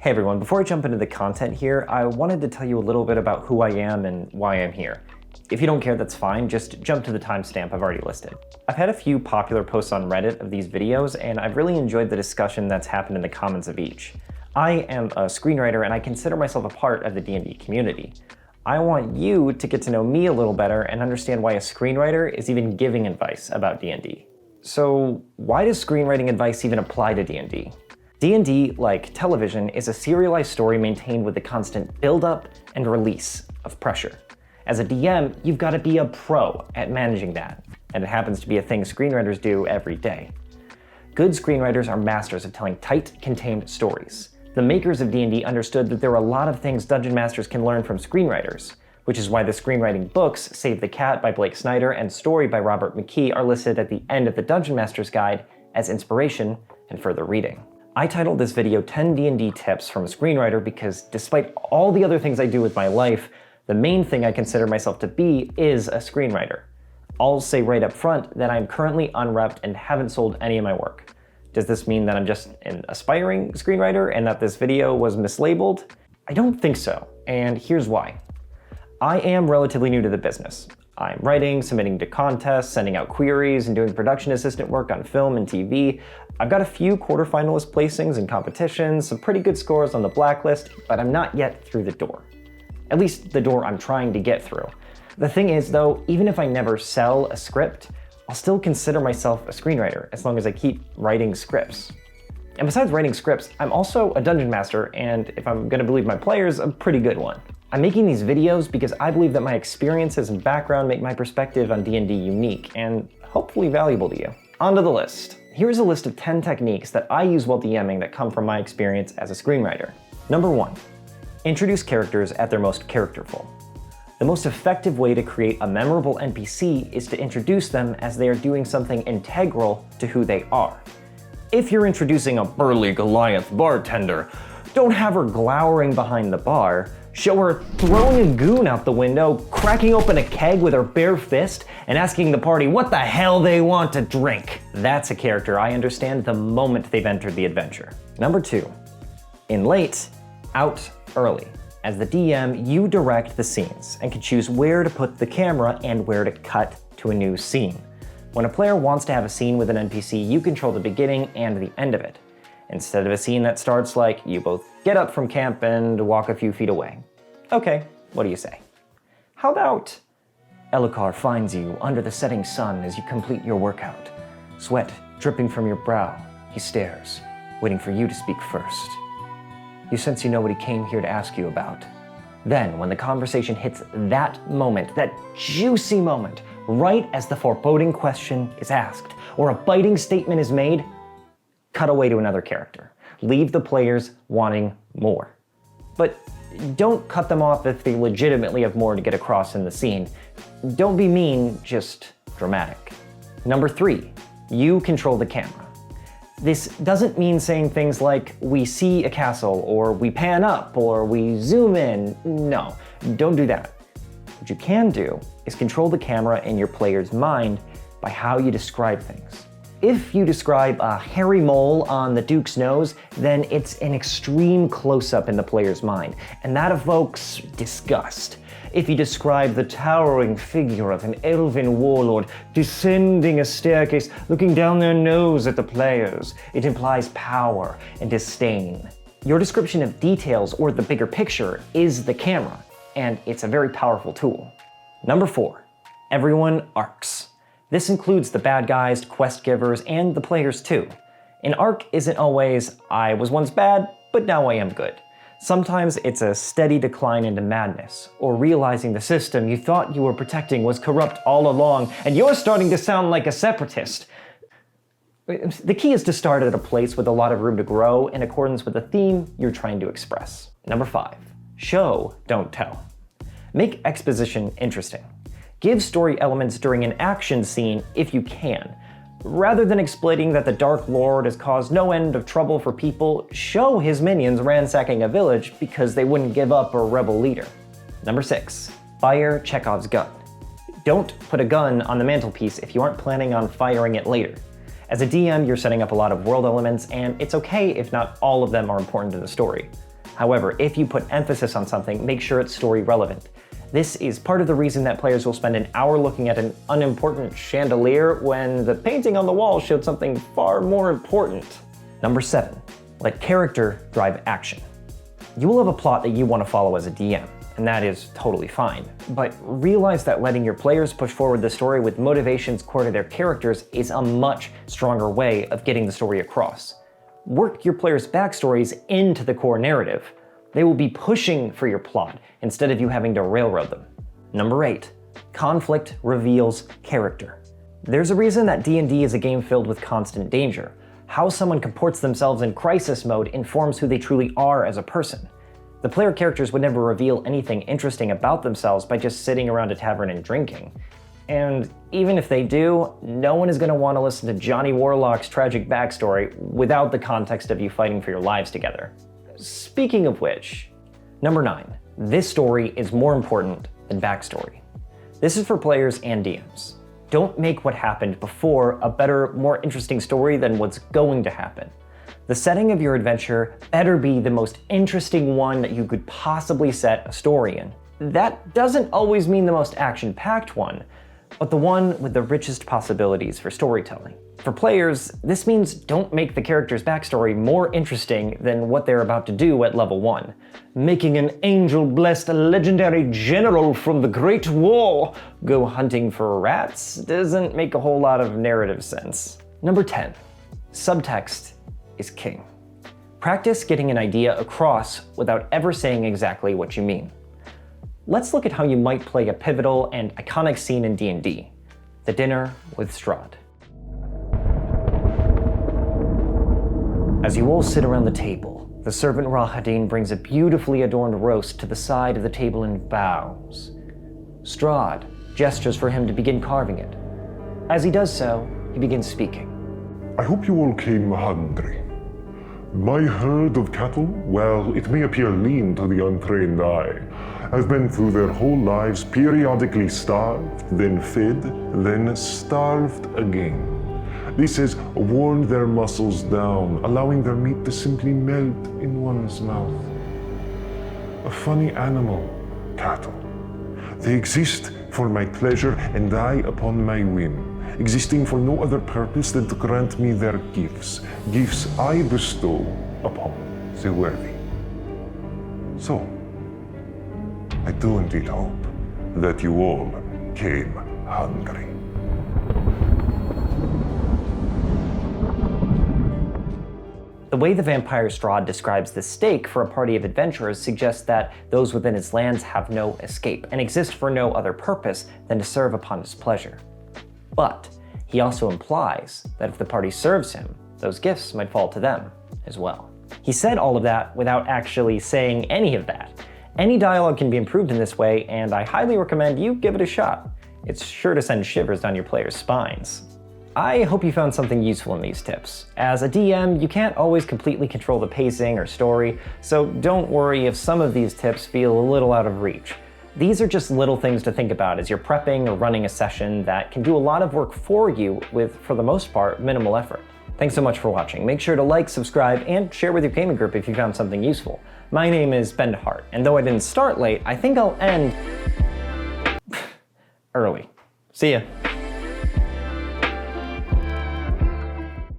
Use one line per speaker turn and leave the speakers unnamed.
Hey everyone, before I jump into the content here, I wanted to tell you a little bit about who I am and why I'm here. If you don't care, that's fine, just jump to the timestamp I've already listed. I've had a few popular posts on Reddit of these videos, and I've really enjoyed the discussion that's happened in the comments of each. I am a screenwriter, and I consider myself a part of the D&D community. I want you to get to know me a little better and understand why a screenwriter is even giving advice about D&D. So why does screenwriting advice even apply to D&D? D&D, like television, is a serialized story maintained with the constant build-up and release of pressure. As a DM, you've got to be a pro at managing that, and it happens to be a thing screenwriters do every day. Good screenwriters are masters of telling tight, contained stories. The makers of D&D understood that there are a lot of things dungeon masters can learn from screenwriters, which is why the screenwriting books Save the Cat by Blake Snyder and Story by Robert McKee are listed at the end of the Dungeon Master's Guide as inspiration and further reading. I titled this video 10 D&D tips from a screenwriter because despite all the other things I do with my life, the main thing I consider myself to be is a screenwriter. I'll say right up front that I'm currently unrepped and haven't sold any of my work. Does this mean that I'm just an aspiring screenwriter and that this video was mislabeled? I don't think so, and here's why. I am relatively new to the business. I'm writing, submitting to contests, sending out queries, and doing production assistant work on film and TV. I've got a few quarterfinalist placings in competitions, some pretty good scores on the blacklist, but I'm not yet through the door. At least the door I'm trying to get through. The thing is though, even if I never sell a script, I'll still consider myself a screenwriter as long as I keep writing scripts. And besides writing scripts, I'm also a dungeon master, and if I'm gonna believe my players, a pretty good one. I'm making these videos because I believe that my experiences and background make my perspective on D&D unique and hopefully valuable to you. On to the list. Here's a list of 10 techniques that I use while DMing that come from my experience as a screenwriter. Number 1, introduce characters at their most characterful. The most effective way to create a memorable NPC is to introduce them as they are doing something integral to who they are. If you're introducing a burly Goliath bartender, don't have her glowering behind the bar. Show her throwing a goon out the window, cracking open a keg with her bare fist, and asking the party what the hell they want to drink. That's a character I understand the moment they've entered the adventure. Number 2, in late, out early. As the DM, you direct the scenes and can choose where to put the camera and where to cut to a new scene. When a player wants to have a scene with an NPC, you control the beginning and the end of it, instead of a scene that starts like you both get up from camp and walk a few feet away. Okay, what do you say? How about Elhokar finds you under the setting sun as you complete your workout. Sweat dripping from your brow, he stares, waiting for you to speak first. You sense you know what he came here to ask you about. Then, when the conversation hits that moment, that juicy moment, right as the foreboding question is asked, or a biting statement is made, cut away to another character. Leave the players wanting more. But don't cut them off if they legitimately have more to get across in the scene. Don't be mean, just dramatic. Number 3, you control the camera. This doesn't mean saying things like, we see a castle, or we pan up, or we zoom in. No, don't do that. What you can do is control the camera in your player's mind by how you describe things. If you describe a hairy mole on the Duke's nose, then it's an extreme close-up in the player's mind, and that evokes disgust. If you describe the towering figure of an elven warlord descending a staircase, looking down their nose at the players, it implies power and disdain. Your description of details or the bigger picture is the camera, and it's a very powerful tool. Number 4, everyone arcs. This includes the bad guys, quest givers, and the players too. An arc isn't always, I was once bad, but now I am good. Sometimes it's a steady decline into madness, or realizing the system you thought you were protecting was corrupt all along, and you're starting to sound like a separatist. The key is to start at a place with a lot of room to grow in accordance with the theme you're trying to express. Number 5, show, don't tell. Make exposition interesting. Give story elements during an action scene if you can. Rather than exploiting that the Dark Lord has caused no end of trouble for people, show his minions ransacking a village because they wouldn't give up a rebel leader. Number 6, fire Chekhov's gun. Don't put a gun on the mantelpiece if you aren't planning on firing it later. As a DM, you're setting up a lot of world elements, and it's okay if not all of them are important to the story. However, if you put emphasis on something, make sure it's story relevant. This is part of the reason that players will spend an hour looking at an unimportant chandelier when the painting on the wall showed something far more important. Number 7, let character drive action. You will have a plot that you want to follow as a DM, and that is totally fine. But realize that letting your players push forward the story with motivations core to their characters is a much stronger way of getting the story across. Work your players' backstories into the core narrative. They will be pushing for your plot instead of you having to railroad them. Number 8, conflict reveals character. There's a reason that D&D is a game filled with constant danger. How someone comports themselves in crisis mode informs who they truly are as a person. The player characters would never reveal anything interesting about themselves by just sitting around a tavern and drinking. And even if they do, no one is going to want to listen to Johnny Warlock's tragic backstory without the context of you fighting for your lives together. Speaking of which, number 9, this story is more important than backstory. This is for players and DMs. Don't make what happened before a better, more interesting story than what's going to happen. The setting of your adventure better be the most interesting one that you could possibly set a story in. That doesn't always mean the most action-packed one, but the one with the richest possibilities for storytelling. For players, this means don't make the character's backstory more interesting than what they're about to do at level 1. Making an angel-blessed legendary general from the Great Wall go hunting for rats doesn't make a whole lot of narrative sense. Number 10, subtext is king. Practice getting an idea across without ever saying exactly what you mean. Let's look at how you might play a pivotal and iconic scene in D&D, the dinner with Strahd. As you all sit around the table, the servant Rahadin brings a beautifully adorned roast to the side of the table and bows. Strahd gestures for him to begin carving it. As he does so, he begins speaking.
I hope you all came hungry. My herd of cattle, well, it may appear lean to the untrained eye, have been through their whole lives periodically starved, then fed, then starved again. This has worn their muscles down, allowing their meat to simply melt in one's mouth. A funny animal, cattle. They exist for my pleasure and die upon my whim, existing for no other purpose than to grant me their gifts, gifts I bestow upon the worthy. So, I do indeed hope that you all came hungry.
The way the vampire Strahd describes the stake for a party of adventurers suggests that those within his lands have no escape and exist for no other purpose than to serve upon his pleasure. But he also implies that if the party serves him, those gifts might fall to them as well. He said all of that without actually saying any of that. Any dialogue can be improved in this way, and I highly recommend you give it a shot. It's sure to send shivers down your players' spines. I hope you found something useful in these tips. As a DM, you can't always completely control the pacing or story, so don't worry if some of these tips feel a little out of reach. These are just little things to think about as you're prepping or running a session that can do a lot of work for you with, for the most part, minimal effort. Thanks so much for watching. Make sure to like, subscribe, and share with your gaming group if you found something useful. My name is Ben DeHart, and though I didn't start late, I think I'll end early. See ya.